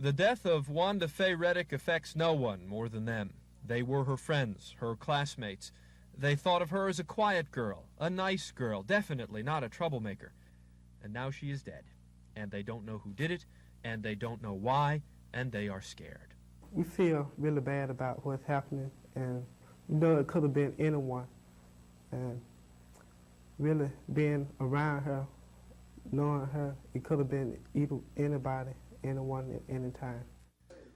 The death of Wanda Faye Reddick affects no one more than them. They were her friends, her classmates. They thought of her as a quiet girl, a nice girl, definitely not a troublemaker. And now she is dead, and they don't know who did it, and they don't know why, and they are scared. We feel really bad about what's happening, and we know it could have been anyone. And really being around her, knowing her, it could have been anybody, anyone at any time.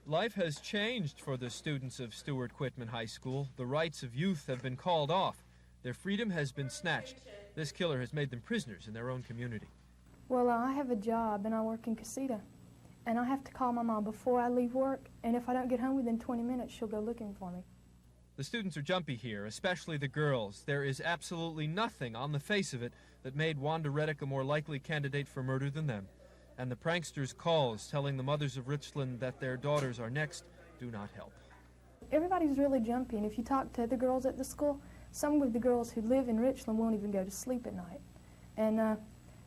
Life has changed for the students of Stewart-Quitman High School. The rights of youth have been called off. Their freedom has been snatched. This killer has made them prisoners in their own community. Well, I have a job and I work in Casita, and I have to call my mom before I leave work, and if I don't get home within 20 minutes, she'll go looking for me. The students are jumpy here, especially the girls. There is absolutely nothing on the face of it that made Wanda Reddick a more likely candidate for murder than them. And the pranksters' calls telling the mothers of Richland that their daughters are next do not help. Everybody's really jumpy, and if you talk to the girls at the school, some of the girls who live in Richland won't even go to sleep at night. And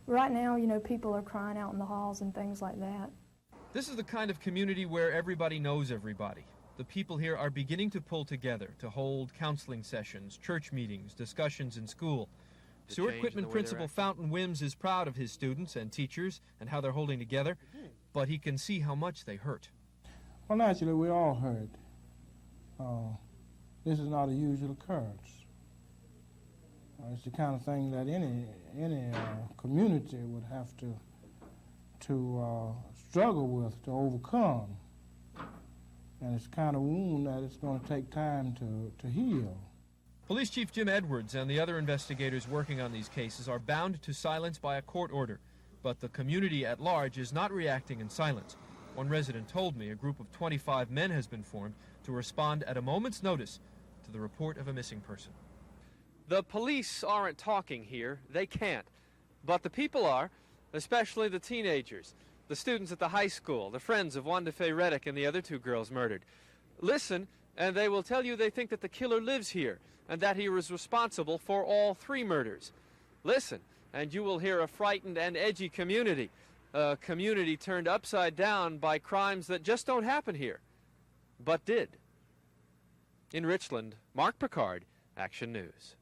right now, you know, people are crying out in the halls and things like that. This is the kind of community where everybody knows everybody. The people here are beginning to pull together to hold counseling sessions, church meetings, discussions in school. Stewart-Quitman Principal Fountain Whims is proud of his students and teachers and how they're holding together, but he can see how much they hurt. Well, naturally, we all hurt. This is not a usual occurrence. It's the kind of thing that any community would have to struggle with, to overcome. And it's the kind of wound that it's going to take time to heal. Police Chief Jim Edwards and the other investigators working on these cases are bound to silence by a court order, but the community at large is not reacting in silence. One resident told me a group of 25 men has been formed to respond at a moment's notice to the report of a missing person. The police aren't talking here. They can't. But the people are, especially the teenagers, the students at the high school, the friends of Wanda Faye Reddick and the other two girls murdered. Listen, and they will tell you they think that the killer lives here and that he was responsible for all three murders. Listen, and you will hear a frightened and edgy community, a community turned upside down by crimes that just don't happen here, but did. In Richland, Marc Pickard, Action News.